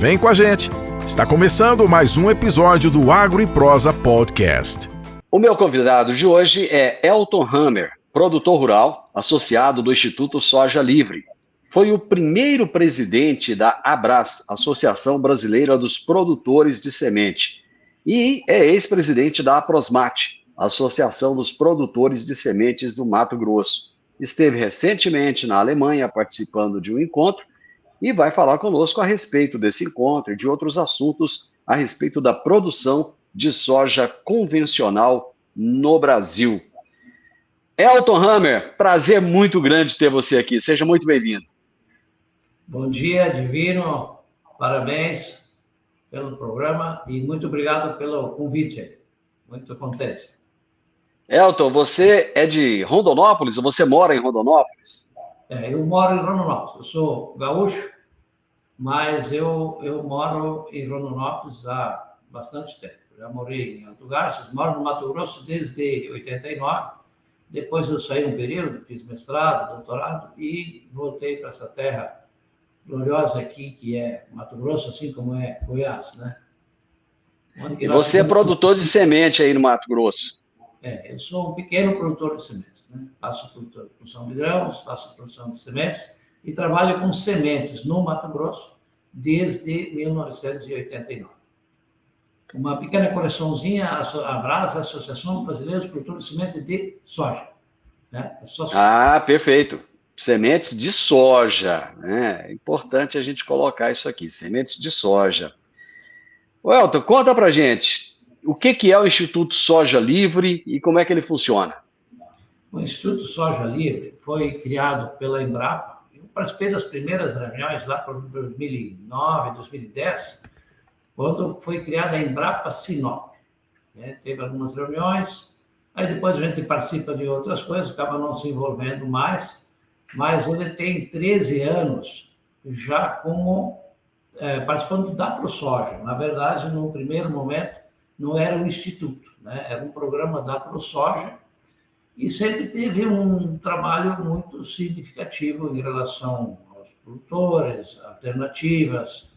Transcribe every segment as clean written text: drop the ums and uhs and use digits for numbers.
Vem com a gente! Está começando mais um episódio do Agro e Prosa Podcast. O meu convidado de hoje é Elton Hammer, produtor rural, associado do Instituto Soja Livre. Foi o primeiro presidente da Abras, Associação Brasileira dos Produtores de Semente, e é ex-presidente da Aprosmate, Associação dos Produtores de Sementes do Mato Grosso. Esteve recentemente na Alemanha participando de um encontro e vai falar conosco a respeito desse encontro e de outros assuntos a respeito da produção de soja convencional no Brasil. Elton Hammer, prazer muito grande ter você aqui. Seja muito bem-vindo. Bom dia, Divino. Parabéns pelo programa e muito obrigado pelo convite. Muito contente. Elton, você é de Rondonópolis ou você mora em Rondonópolis? Eu moro em Rondonópolis. Eu sou gaúcho, mas eu moro em Rondonópolis há bastante tempo. Já morei em Alto Garças, moro no Mato Grosso desde 89. Depois eu saí um período, fiz mestrado, doutorado e voltei para essa terra gloriosa aqui, que é Mato Grosso, assim como é Goiás, né? E você é produtor de semente aí no Mato Grosso? Eu sou um pequeno produtor de sementes, né? Faço produção de grãos, faço produção de sementes e trabalho com sementes no Mato Grosso desde 1989. Uma pequena correçãozinha, a Abras, a Associação Brasileira dos Produtores de Semente de Soja. Né? Ah, perfeito. Sementes de soja, né? É importante a gente colocar isso aqui, sementes de soja. Ô, Elton, conta pra gente, o que é o Instituto Soja Livre e como é que ele funciona? O Instituto Soja Livre foi criado pela Embrapa. Eu participei das primeiras reuniões lá por 2009, 2010, quando foi criada a Embrapa Sinop. Teve algumas reuniões, aí depois a gente participa de outras coisas, acaba não se envolvendo mais, mas ele tem 13 anos já como participando da ProSoja. Na verdade, no primeiro momento, não era um instituto, né? Era um programa da ProSoja e sempre teve um trabalho muito significativo em relação aos produtores, alternativas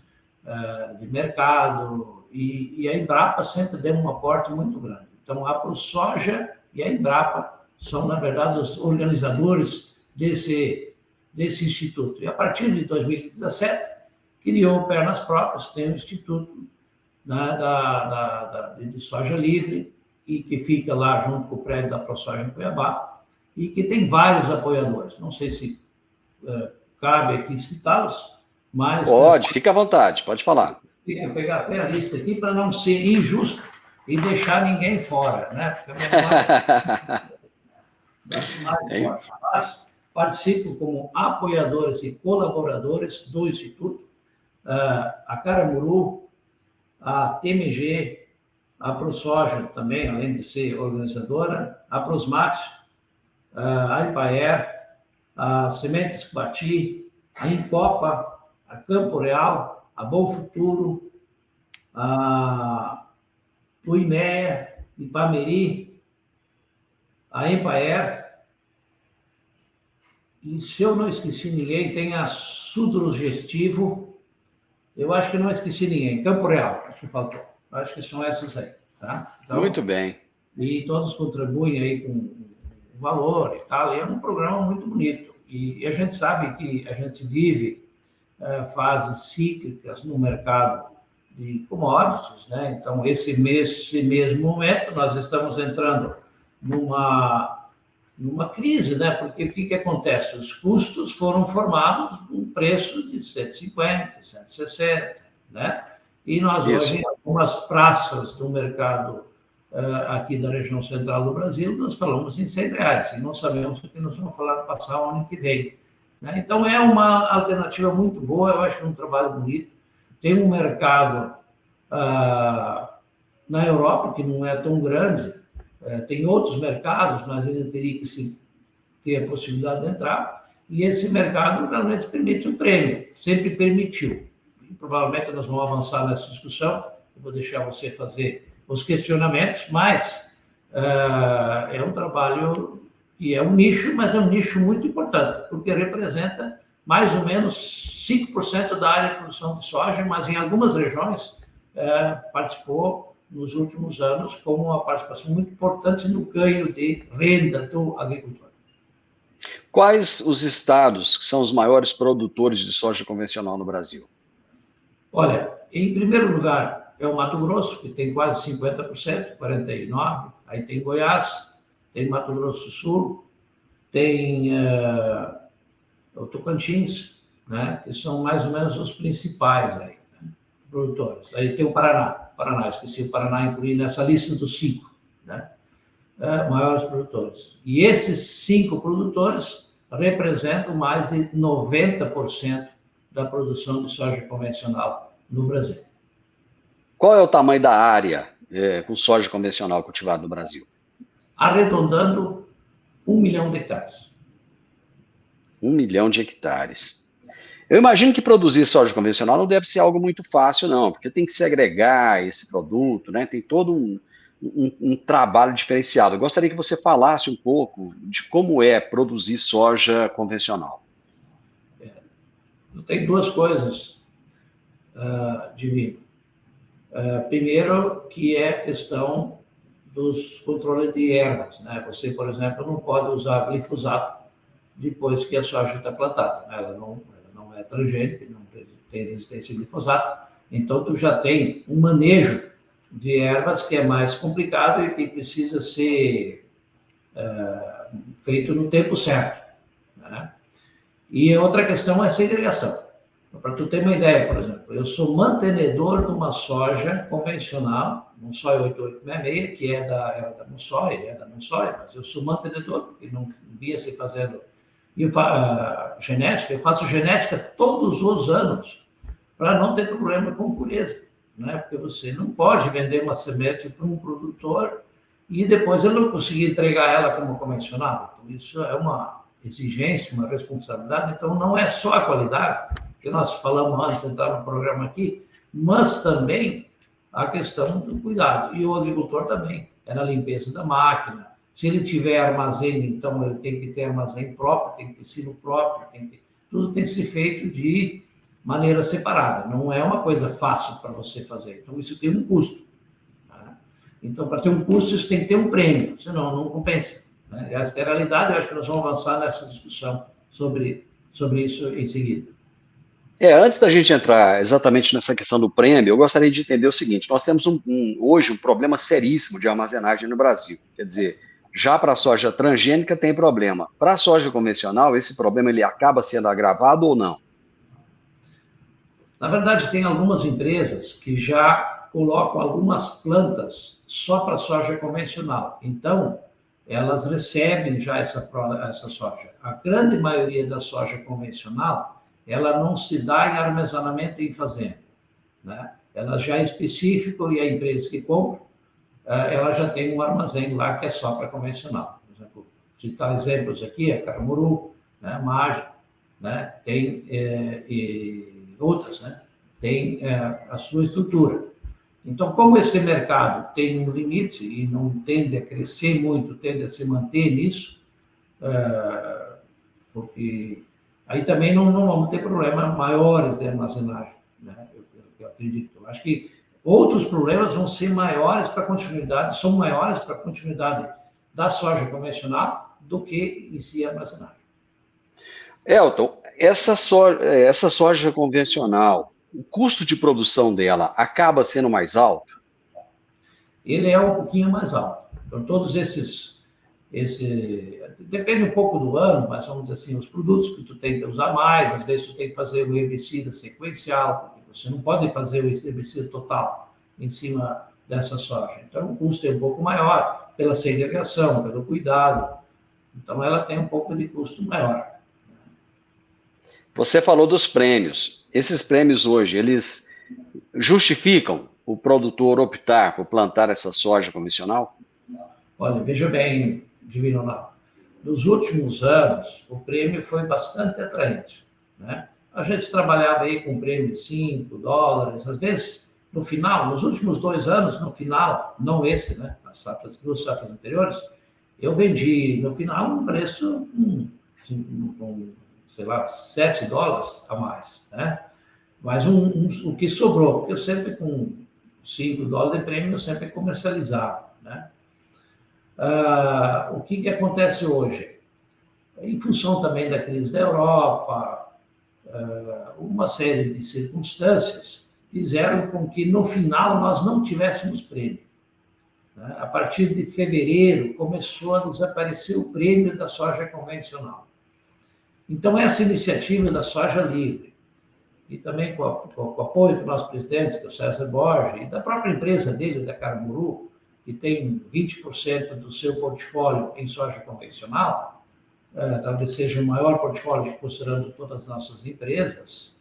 de mercado, e a Embrapa sempre deu um aporte muito grande. Então, a ProSoja e a Embrapa são, na verdade, os organizadores desse instituto. E a partir de 2017, criou pernas próprias, tem um instituto, né, de soja livre, e que fica lá junto com o prédio da ProSoja em Cuiabá, e que tem vários apoiadores. Não sei se cabe aqui citá-los, mas... Pode, fica à vontade, pode falar. Vou pegar até a lista aqui para não ser injusto e deixar ninguém fora, né? Porque mas participo como apoiadores e colaboradores do Instituto, a Caramuru, a TMG, a ProSoja também, além de ser organizadora, a Aprosmate, a Ipaer, a Sementes Bati, a Incopa, a Campo Real, a Bom Futuro, a Uimea, Ipameri, a Empaer, e se eu não esqueci ninguém, tem a Sudrogestivo, eu acho que não esqueci ninguém, Campo Real, acho que faltou, acho que são essas aí. Tá? Então, muito bem. E todos contribuem aí com valor e tal, e é um programa muito bonito. E a gente sabe que a gente vive fases cíclicas no mercado de commodities, né? Então, esse mesmo momento, nós estamos entrando numa crise, né? Porque o que acontece? Os custos foram formados com preço de 150, 160, né? E nós hoje, em algumas praças do mercado aqui da região central do Brasil, nós falamos em R$100, e não sabemos o que nós vamos passar o ano que vem. Né? Então, é uma alternativa muito boa, eu acho que é um trabalho bonito. Tem um mercado na Europa, que não é tão grande, tem outros mercados, mas ainda teria que ter a possibilidade de entrar, e esse mercado realmente permite um prêmio, sempre permitiu. E provavelmente nós vamos avançar nessa discussão, eu vou deixar você fazer os questionamentos, mas é um trabalho que é um nicho, mas é um nicho muito importante, porque representa mais ou menos 5% da área de produção de soja, mas em algumas regiões participou nos últimos anos com uma participação muito importante no ganho de renda do agricultor. Quais os estados que são os maiores produtores de soja convencional no Brasil? Olha, em primeiro lugar é o Mato Grosso, que tem quase 50%, 49%. Aí tem Goiás, tem Mato Grosso do Sul, tem o Tocantins, né, que são mais ou menos os principais aí, né, produtores. Aí tem o Paraná, esqueci o Paraná incluir nessa lista dos 5, né, maiores produtores. E esses 5 produtores representam mais de 90% da produção de soja convencional no Brasil. Qual é o tamanho da área com soja convencional cultivada no Brasil? Arredondando 1 milhão de hectares. 1 milhão de hectares. Eu imagino que produzir soja convencional não deve ser algo muito fácil, não, porque tem que segregar esse produto, né? Tem todo um trabalho diferenciado. Eu gostaria que você falasse um pouco de como é produzir soja convencional. Tem 2 coisas, Divino. Primeiro, que é a questão dos controles de ervas, né? Você, por exemplo, não pode usar glifosato depois que a soja está plantada. Ela não é transgênica, não tem resistência a glifosato. Então, tu já tem um manejo de ervas que é mais complicado e que precisa ser feito no tempo certo, né? E outra questão é a segregação. Para tu ter uma ideia, por exemplo, eu sou mantenedor de uma soja convencional, Monsói 8866, que era da Monsói, mas eu sou mantenedor, porque não via se fazendo genética. Eu faço genética todos os anos para não ter problema com pureza, né? Porque você não pode vender uma semente para um produtor e depois ele não conseguir entregar ela como convencional. Então, isso é uma exigência, uma responsabilidade. Então, não é só a qualidade, que nós falamos antes de entrar no programa aqui, mas também a questão do cuidado. E o agricultor também, é na limpeza da máquina. Se ele tiver armazém, então ele tem que ter armazém próprio, tem que ter silo próprio, tudo tem que ser feito de maneira separada. Não é uma coisa fácil para você fazer. Então, isso tem um custo, né? Então, para ter um custo, isso tem que ter um prêmio, senão não compensa, né? Essa é a realidade. Eu acho que nós vamos avançar nessa discussão sobre isso em seguida. Antes da gente entrar exatamente nessa questão do prêmio, eu gostaria de entender o seguinte: nós temos hoje um problema seríssimo de armazenagem no Brasil. Quer dizer, já para a soja transgênica tem problema. Para a soja convencional, esse problema ele acaba sendo agravado ou não? Na verdade, tem algumas empresas que já colocam algumas plantas só para soja convencional. Então, elas recebem já essa soja. A grande maioria da soja convencional, ela não se dá em armazenamento em fazenda, né? Ela já é específico e a empresa que compra, ela já tem um armazém lá que é só para convencional. Por exemplo, citar exemplos aqui, a Caramuru, né, Mage, né, tem e outras, né, tem a sua estrutura. Então, como esse mercado tem um limite e não tende a crescer muito, tende a se manter nisso, porque aí também não vamos ter problemas maiores de armazenagem, né? Eu acredito. Eu acho que outros problemas vão ser maiores para a continuidade, são maiores para a continuidade da soja convencional do que em si a armazenagem. Elton, essa soja convencional, o custo de produção dela acaba sendo mais alto? Ele é um pouquinho mais alto. Então, todos depende um pouco do ano, mas vamos dizer assim, os produtos que tu tem que usar mais, às vezes tu tem que fazer o herbicida sequencial, porque você não pode fazer o herbicida total em cima dessa soja. Então, o custo é um pouco maior pela segregação, pelo cuidado. Então, ela tem um pouco de custo maior. Você falou dos prêmios. Esses prêmios hoje, eles justificam o produtor optar por plantar essa soja convencional? Olha, veja bem, Divino Ronaldo, nos últimos anos, o prêmio foi bastante atraente, né? A gente trabalhava aí com prêmio de $5, às vezes, no final, nos últimos 2 anos, no final, não esse, né? As 2 safras anteriores, eu vendi, no final, um preço com sei lá, $7 a mais, né? Mas o que sobrou, porque eu sempre com $5 de prêmio, eu sempre comercializava, né? O que acontece hoje? Em função também da crise da Europa, uma série de circunstâncias fizeram com que, no final, nós não tivéssemos prêmio. A partir de fevereiro, começou a desaparecer o prêmio da soja convencional. Então, essa iniciativa da soja livre, e também com o apoio do nosso presidente, que é o César Borges, e da própria empresa dele, da Carmuru, que tem 20% do seu portfólio em soja convencional, talvez seja o maior portfólio considerando todas as nossas empresas,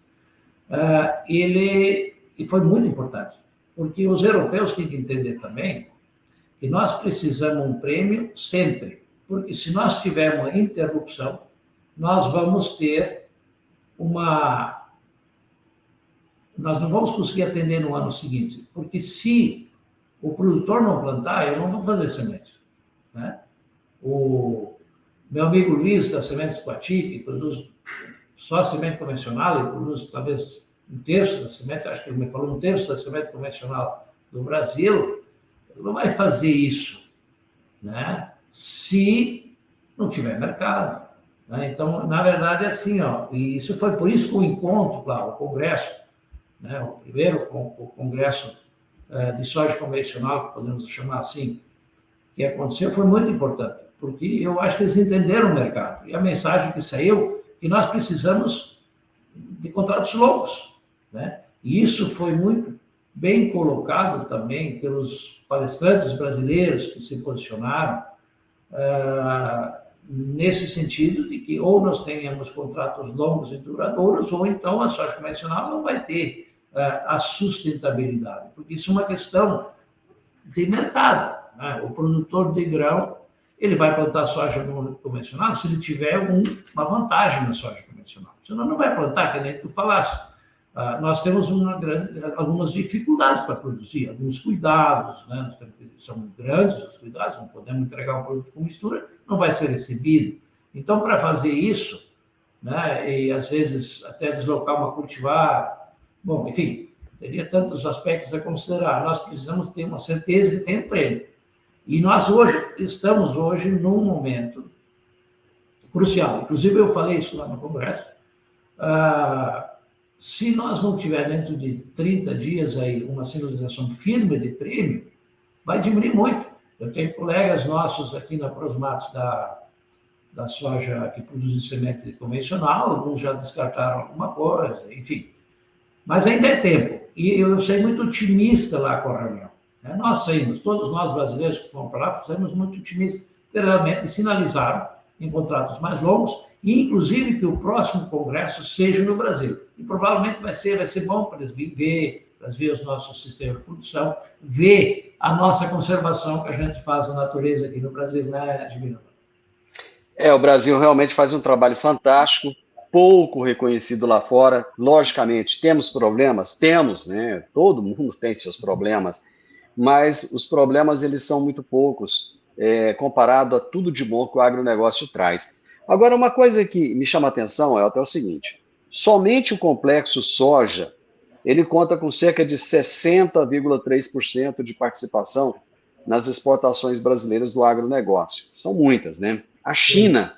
e foi muito importante, porque os europeus têm que entender também que nós precisamos um prêmio sempre, porque se nós tivermos uma interrupção, nós vamos ter nós não vamos conseguir atender no ano seguinte, porque se o produtor não plantar, eu não vou fazer semente, né? O meu amigo Luiz, da Sementes Coati, que produz só semente convencional, ele produz talvez um terço da semente, acho que ele me falou um terço da semente convencional do Brasil, ele não vai fazer isso, né? Se não tiver mercado, né? Então, na verdade, é assim, e isso foi por isso que o encontro, claro, o congresso, né? O primeiro o congresso de soja convencional, que podemos chamar assim, que aconteceu, foi muito importante, porque eu acho que eles entenderam o mercado. E a mensagem que saiu, que nós precisamos de contratos longos, né? E isso foi muito bem colocado também pelos palestrantes brasileiros que se posicionaram nesse sentido de que ou nós tenhamos contratos longos e duradouros, ou então a soja convencional não vai ter a sustentabilidade, porque isso é uma questão de mercado, né? O produtor de grão, ele vai plantar soja convencional se ele tiver uma vantagem na soja convencional, senão não vai plantar, que nem tu falaste. Nós temos algumas dificuldades para produzir, alguns cuidados, né? São grandes os cuidados, não podemos entregar um produto com mistura, não vai ser recebido. Então, para fazer isso, né, e às vezes até deslocar uma cultivar, bom, enfim, teria tantos aspectos a considerar. Nós precisamos ter uma certeza que tem um prêmio. E nós estamos hoje num momento crucial. Inclusive, eu falei isso lá no Congresso. Se nós não tivermos dentro de 30 dias aí uma sinalização firme de prêmio, vai diminuir muito. Eu tenho colegas nossos aqui na Prosmatos da soja que produzem semente convencional, alguns já descartaram alguma coisa, enfim. Mas ainda é tempo. E eu saí muito otimista lá com a reunião. Nós saímos, todos nós brasileiros que fomos para lá, saímos muito otimistas, porque realmente sinalizaram em contratos mais longos, e inclusive que o próximo congresso seja no Brasil. E provavelmente vai ser bom para eles ver os nossos sistemas de produção, ver a nossa conservação que a gente faz na natureza aqui no Brasil, né, Divino? O Brasil realmente faz um trabalho fantástico, pouco reconhecido lá fora. Logicamente, temos problemas? Temos, né? Todo mundo tem seus problemas, mas os problemas eles são muito poucos, comparado a tudo de bom que o agronegócio traz. Agora, uma coisa que me chama a atenção é o seguinte: somente o complexo soja, ele conta com cerca de 60,3% de participação nas exportações brasileiras do agronegócio. São muitas, né? A China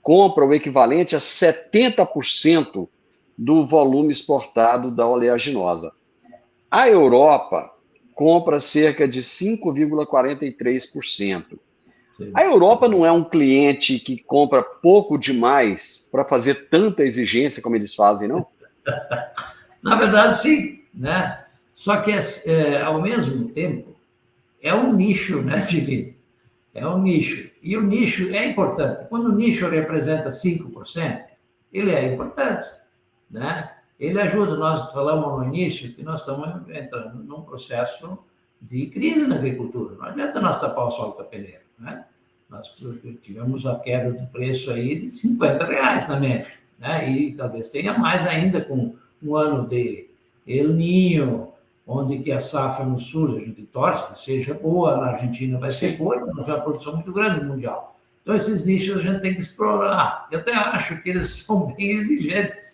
compra o equivalente a 70% do volume exportado da oleaginosa. A Europa compra cerca de 5,43%. A Europa não é um cliente que compra pouco demais para fazer tanta exigência como eles fazem, não? Na verdade, sim, né? Só que, ao mesmo tempo, é um nicho, né, Divino? É um nicho. E o nicho é importante. Quando o nicho representa 5%, ele é importante, né? Ele ajuda. Nós falamos no início que nós estamos entrando num processo de crise na agricultura. Não adianta nós tapar o sol com a peneira, né? Nós tivemos a queda de preço aí de R$50 na média, né? E talvez tenha mais ainda com um ano de El Niño, onde que a safra no sul, a gente torce que seja boa, na Argentina vai ser boa, mas é uma produção muito grande mundial. Então, esses nichos a gente tem que explorar. Eu até acho que eles são bem exigentes,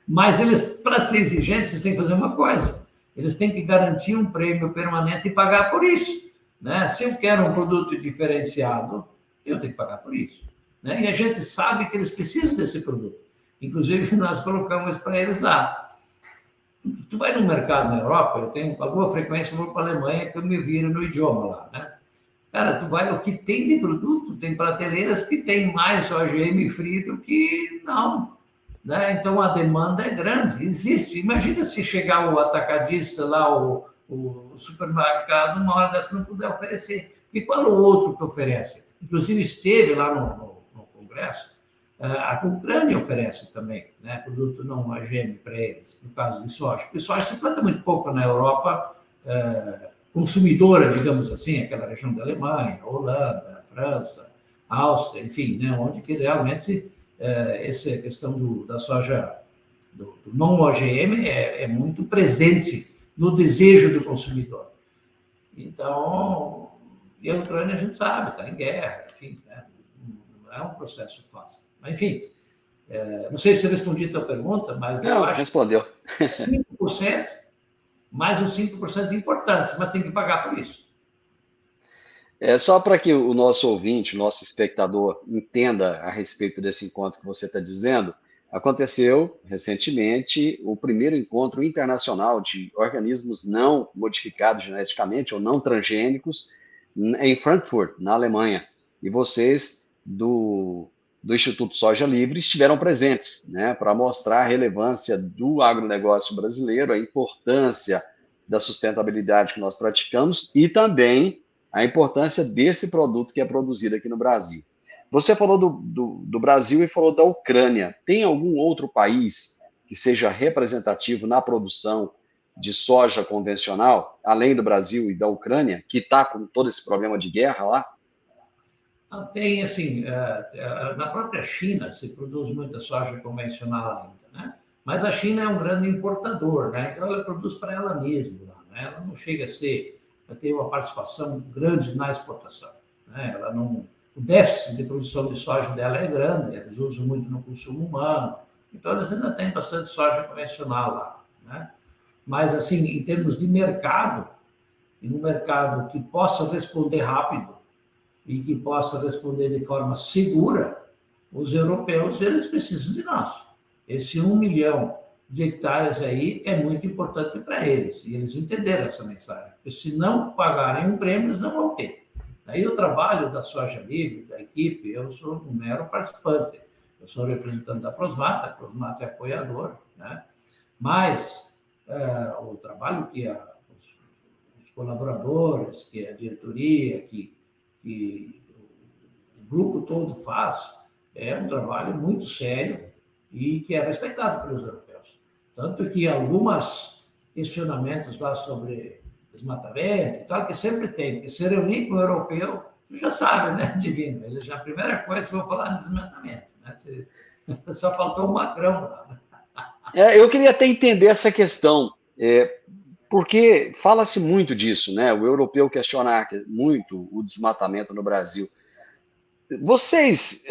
mas eles, para ser exigentes, eles têm que fazer uma coisa. Eles têm que garantir um prêmio permanente e pagar por isso, né? Se eu quero um produto diferenciado, eu tenho que pagar por isso, né? E a gente sabe que eles precisam desse produto. Inclusive, nós colocamos para eles lá. Tu vai no mercado na Europa, eu tenho alguma frequência, eu vou para a Alemanha, que eu me viro no idioma lá, né? Cara, tu vai no que tem de produto, tem prateleiras que tem mais OGM free do que não, né? Então, a demanda é grande, existe. Imagina se chegar o atacadista lá, o supermercado, uma hora dessa não puder oferecer. E qual é o outro que oferece? Inclusive, esteve lá no Congresso, a Ucrânia oferece também, né, produto não OGM para eles, no caso de soja. Porque soja se planta muito pouco na Europa, consumidora, digamos assim, aquela região da Alemanha, Holanda, França, Áustria, enfim, né, onde que realmente essa questão da soja do não OGM é muito presente no desejo do consumidor. Então, e a Ucrânia a gente sabe, está em guerra, enfim, né, não é um processo fácil. Mas, enfim, não sei se eu respondi a tua pergunta, mas não, eu acho respondeu. que 5%, mais uns 5% importantes, mas tem que pagar por isso. Só para que o nosso ouvinte, o nosso espectador entenda a respeito desse encontro que você está dizendo, aconteceu recentemente o primeiro encontro internacional de organismos não modificados geneticamente ou não transgênicos em Frankfurt, na Alemanha. E vocês do Instituto Soja Livre estiveram presentes, né, para mostrar a relevância do agronegócio brasileiro, a importância da sustentabilidade que nós praticamos e também a importância desse produto que é produzido aqui no Brasil. Você falou do Brasil e falou da Ucrânia. Tem algum outro país que seja representativo na produção de soja convencional, além do Brasil e da Ucrânia, que está com todo esse problema de guerra lá? Tem, assim, na própria China se produz muita soja convencional ainda, né? Mas a China é um grande importador, né? Então ela produz para ela mesma, né? Ela não chega a ter uma participação grande na exportação, né? Ela não, o déficit de produção de soja dela é grande, eles usam muito no consumo humano, então eles ainda têm bastante soja convencional lá, né? Mas, assim, em termos de mercado, e um mercado que possa responder rápido, e que possa responder de forma segura, os europeus, eles precisam de nós. Esse 1 milhão de hectares aí é muito importante para eles, e eles entenderam essa mensagem, porque se não pagarem um prêmio, eles não vão ter. Aí o trabalho da Soja Livre, da equipe, eu sou um mero participante, eu sou representante da Prosmata, a Prosmata é apoiador, né? Mas o trabalho que os colaboradores, que a diretoria, que o grupo todo faz, é um trabalho muito sério e que é respeitado pelos europeus. Tanto que alguns questionamentos lá sobre desmatamento e tal, que sempre tem, porque se reunir com o europeu, tu já sabe, né, Divino? Eles já, a primeira coisa que vão falar é desmatamento, né? Só faltou o Macron lá, né? Eu queria até entender essa questão, porque fala-se muito disso, né? O europeu questiona muito o desmatamento no Brasil. Vocês,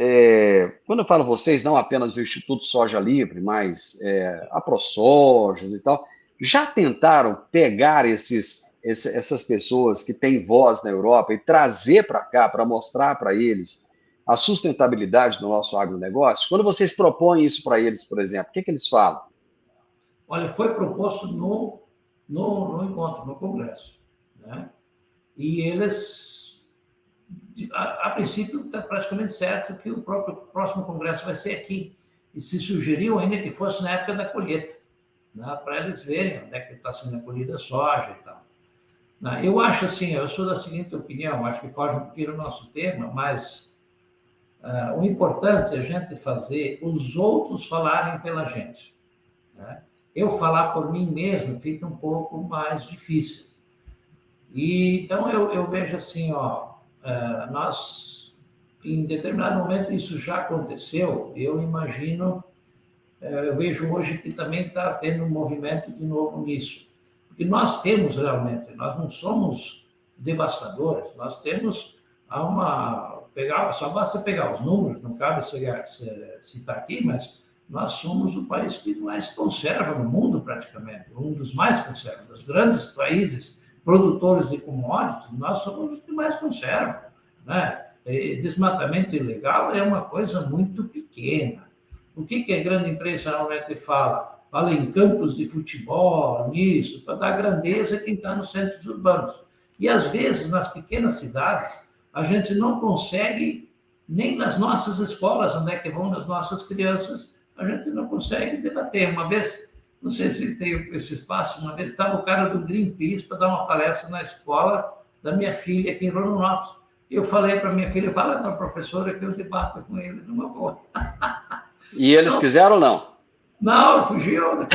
quando eu falo vocês, não apenas o Instituto Soja Livre, mas a ProSojas e tal, já tentaram pegar essas pessoas que têm voz na Europa e trazer para cá, para mostrar para eles a sustentabilidade do nosso agronegócio? Quando vocês propõem isso para eles, por exemplo, o que eles falam? Olha, foi proposto no encontro, no Congresso, né? E eles, a princípio, está praticamente certo que o próximo Congresso vai ser aqui. E se sugeriu ainda que fosse na época da colheita, né? Para eles verem onde é que está sendo colhida a soja e tal. Eu acho assim, eu sou da seguinte opinião, acho que foge um pouquinho do nosso tema, mas o importante é a gente fazer os outros falarem pela gente, né? Eu falar por mim mesmo fica um pouco mais difícil. E, então, eu vejo assim, nós, em determinado momento, isso já aconteceu, eu imagino, eu vejo hoje que também está tendo um movimento de novo nisso. Porque nós temos realmente, nós não somos devastadores, nós temos uma só basta pegar os números, não cabe citar aqui, mas nós somos o país que mais conserva no mundo, praticamente, um dos mais conserva. Dos grandes países produtores de commodities, nós somos os que mais conservam, né? E desmatamento ilegal é uma coisa muito pequena. O que a grande imprensa normalmente fala? Fala em campos de futebol, nisso, para dar grandeza a quem está nos centros urbanos. E, às vezes, nas pequenas cidades, a gente não consegue, nem nas nossas escolas, onde é que vão as nossas crianças, a gente não consegue debater. Uma vez, não sei se tem esse espaço, uma vez estava o cara do Greenpeace para dar uma palestra na escola da minha filha aqui em Rondonópolis. Eu falei para minha filha, fala para a professora que eu debato com ele numa boa. E eles quiseram ou não? Não, fugiu da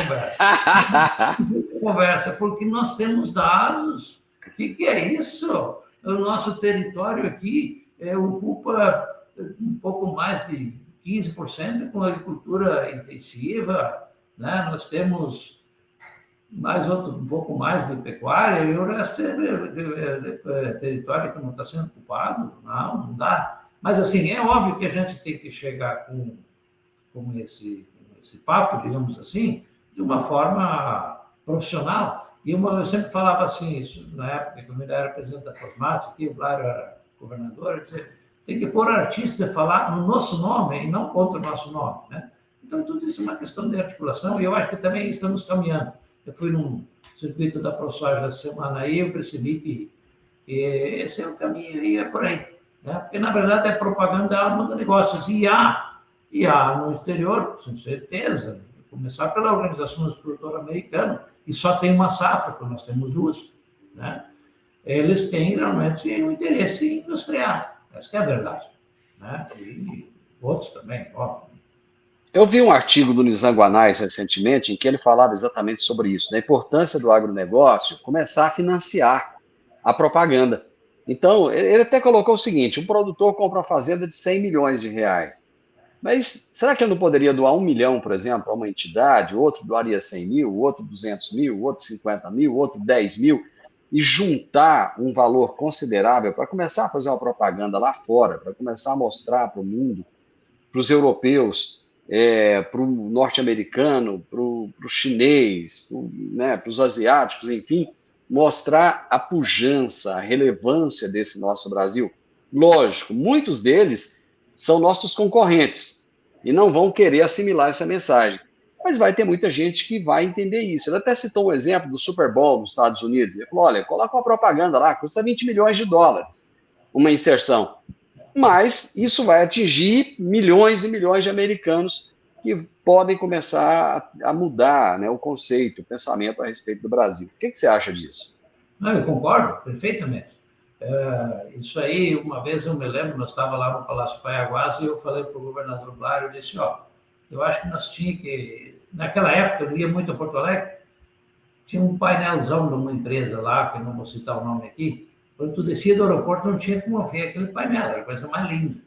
conversa. Porque nós temos dados. O que é isso? O nosso território aqui ocupa um pouco mais de 15% com agricultura intensiva, né? Nós temos um pouco mais de pecuária, e o resto é território que não está sendo ocupado. Não dá. Mas, assim, é óbvio que a gente tem que chegar com esse papo, digamos assim, de uma forma profissional. E eu sempre falava assim, isso na época que eu ainda era presidente da Cosmate, aqui o Blário era governador, eu dizia, tem que pôr artista a falar no nosso nome e não contra o nosso nome, né? Então, tudo isso é uma questão de articulação, e eu acho que também estamos caminhando. Eu fui num circuito da ProSoja essa semana aí, eu percebi que esse é o caminho, e é por aí, né? Porque, na verdade, a propaganda é a alma do negócio. E há no exterior, com certeza, começar pela Organização dos Produtores Americanos, que só tem uma safra, porque nós temos duas, né? Eles têm realmente um interesse industrial, essa é a verdade, né? E outros também, óbvio. Eu vi um artigo do Nizanguanais recentemente em que ele falava exatamente sobre isso, da importância do agronegócio começar a financiar a propaganda. Então, ele até colocou o seguinte, um produtor compra uma fazenda de 100 milhões de reais. Mas será que ele não poderia doar 1 milhão, por exemplo, a uma entidade, o outro doaria 100 mil, o outro 200 mil, o outro 50 mil, o outro 10 mil, e juntar um valor considerável para começar a fazer uma propaganda lá fora, para começar a mostrar para o mundo, para os europeus, para o norte-americano, para o chinês, para os asiáticos, enfim, mostrar a pujança, a relevância desse nosso Brasil. Lógico, muitos deles são nossos concorrentes e não vão querer assimilar essa mensagem. Mas vai ter muita gente que vai entender isso. Ele até citou um exemplo do Super Bowl nos Estados Unidos. Ele falou, olha, coloca uma propaganda lá, custa 20 milhões de dólares, uma inserção. Mas isso vai atingir milhões e milhões de americanos que podem começar a mudar, né, o conceito, o pensamento a respeito do Brasil. O que você acha disso? Não, eu concordo perfeitamente. Isso aí, uma vez eu me lembro, nós estávamos lá no Palácio Paiaguás e eu falei para o governador Blário, eu disse, eu acho que nós tínhamos que... Naquela época, eu ia muito a Porto Alegre, tinha um painelzão de uma empresa lá, que eu não vou citar o nome aqui, quando tu descia do aeroporto não tinha como ver aquele painel, era a coisa mais linda.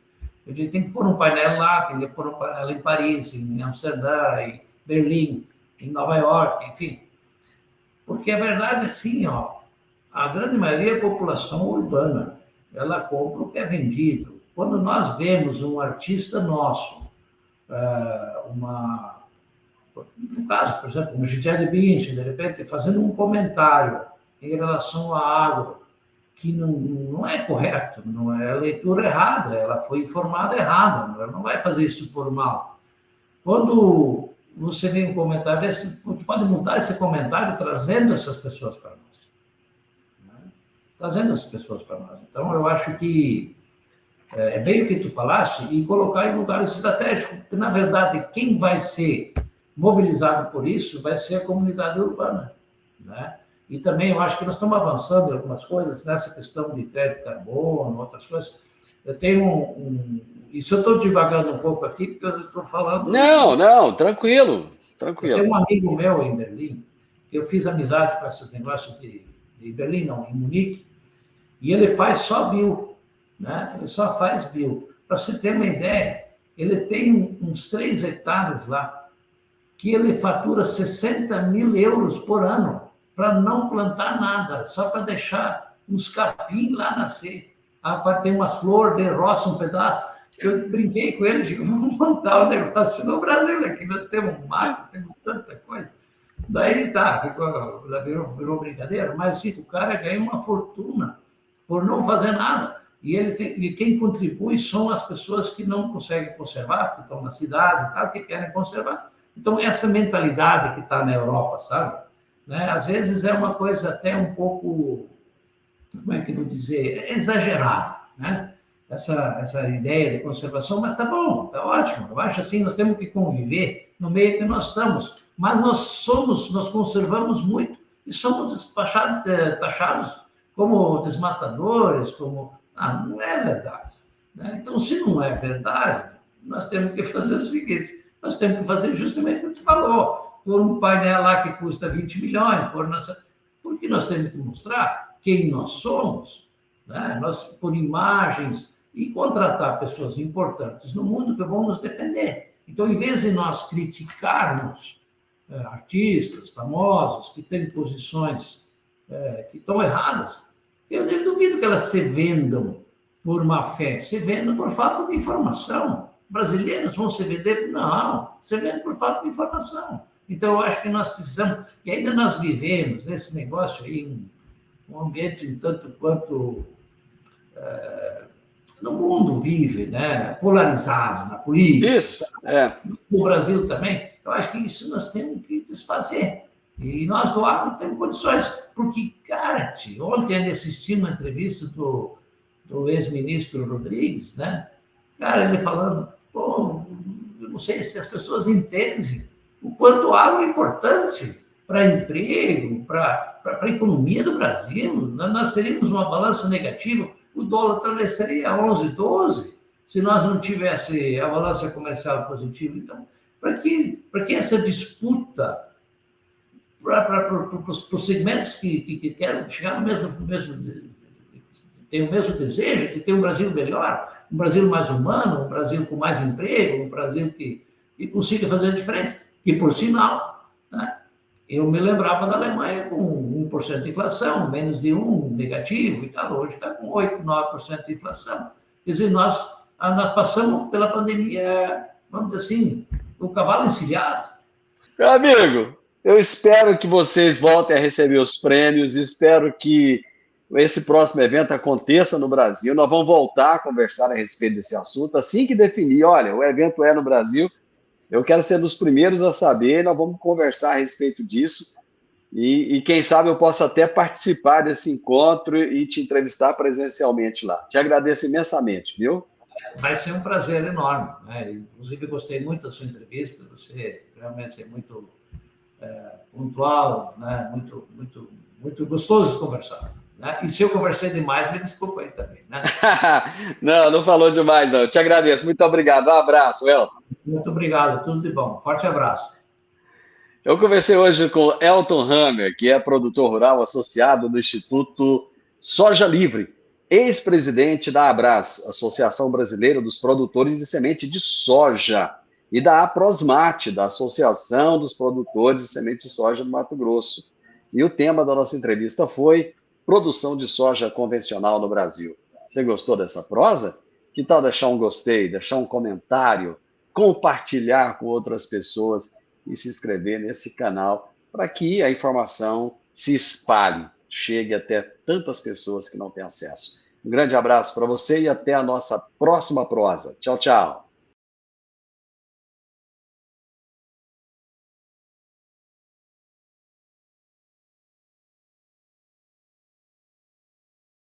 Eu disse, tem que pôr um painel lá, tem que pôr um painel em Paris, em Amsterdã, em Berlim, em Nova York, enfim. Porque a verdade é assim, a grande maioria é população urbana, ela compra o que é vendido. Quando nós vemos um artista nosso, no caso, por exemplo, um Gisele Bündchen, de repente, fazendo um comentário em relação à agro, que não é correto, não é a leitura errada, ela foi informada errada, ela não vai fazer isso por mal. Quando você vê um comentário desse, você pode mudar esse comentário trazendo essas pessoas para nós. Né? Trazendo essas pessoas para nós. Então, eu acho que é bem o que tu falaste e colocar em lugares estratégicos, porque, na verdade, quem vai ser mobilizado por isso vai ser a comunidade urbana, né? E também eu acho que nós estamos avançando em algumas coisas, nessa questão de crédito de carbono, outras coisas. Eu tenho isso eu estou divagando um pouco aqui, porque eu estou falando... Não, tranquilo. Eu tenho um amigo meu em Berlim, que eu fiz amizade com esses negócios de Berlim, não, em Munique, e ele faz só bio, né? Ele só faz bio. Para você ter uma ideia, ele tem uns 3 hectares lá, que ele fatura 60 mil euros por ano, para não plantar nada, só para deixar uns capim lá nascer. tem umas flores, de roça um pedaço. Eu brinquei com ele, digo, vamos montar um negócio no Brasil aqui, nós temos um mato, temos tanta coisa. Daí virou brincadeira, mas assim, o cara ganha uma fortuna por não fazer nada. E quem contribui são as pessoas que não conseguem conservar, que estão nas cidades e tal, que querem conservar. Então, essa mentalidade que está na Europa, sabe? Né? Às vezes é uma coisa até um pouco, como é que eu vou dizer, exagerada, né? Essa ideia de conservação, mas tá bom, tá ótimo. Eu acho assim, nós temos que conviver no meio que nós estamos, mas nós conservamos muito e somos taxados como desmatadores, não é verdade, né? Então, se não é verdade, nós temos que fazer o seguinte, nós temos que fazer justamente o que você falou, pôr um painel lá que custa 20 milhões, porque nós temos que mostrar quem nós somos, né? Por imagens, e contratar pessoas importantes no mundo que vão nos defender. Então, em vez de nós criticarmos artistas famosos que têm posições que estão erradas, eu duvido que elas se vendam por má fé, se vendam por falta de informação. Brasileiros vão se vender? Não, se vendem por falta de informação. Então, eu acho que nós precisamos, e ainda nós vivemos nesse negócio aí, um ambiente um tanto quanto no mundo vive, né? Polarizado na política. Isso, No Brasil também. Eu acho que isso nós temos que desfazer. E nós do agro temos condições. Porque, cara, ontem eu assisti uma entrevista do ex-ministro Rodrigues, né? Cara, ele falando, pô, eu não sei se as pessoas entendem o quanto o agro é importante para emprego, para a economia do Brasil. Nós teríamos uma balança negativa, o dólar talvez seria 11, 12, se nós não tivesse a balança comercial positiva. Então, para que essa disputa para os segmentos que querem chegar no mesmo tem o mesmo desejo de ter um Brasil melhor, um Brasil mais humano, um Brasil com mais emprego, um Brasil que consiga fazer a diferença, que, por sinal, né, eu me lembrava da Alemanha com 1% de inflação, menos de 1, negativo e tal, hoje está com 8, 9% de inflação. Quer dizer, nós passamos pela pandemia, vamos dizer assim, o cavalo encilhado. Meu amigo, eu espero que vocês voltem a receber os prêmios, espero que esse próximo evento aconteça no Brasil, nós vamos voltar a conversar a respeito desse assunto, assim que definir, olha, o evento é no Brasil, eu quero ser dos primeiros a saber, nós vamos conversar a respeito disso, e quem sabe eu possa até participar desse encontro e te entrevistar presencialmente lá. Te agradeço imensamente, viu? Vai ser um prazer enorme, né? Inclusive, gostei muito da sua entrevista, você realmente é muito pontual, né? Muito gostoso de conversar. Né? E se eu conversei demais, me desculpa aí também. Né? Não falou demais, não. Eu te agradeço. Muito obrigado. Um abraço, Elton. Muito obrigado. Tudo de bom. Forte abraço. Eu conversei hoje com Elton Hammer, que é produtor rural associado do Instituto Soja Livre, ex-presidente da Abras, Associação Brasileira dos Produtores de Semente de Soja, e da Aprosmate, da Associação dos Produtores de Semente de Soja do Mato Grosso. E o tema da nossa entrevista foi produção de soja convencional no Brasil. Você gostou dessa prosa? Que tal deixar um gostei, deixar um comentário, compartilhar com outras pessoas e se inscrever nesse canal para que a informação se espalhe, chegue até tantas pessoas que não têm acesso. Um grande abraço para você e até a nossa próxima prosa. Tchau, tchau.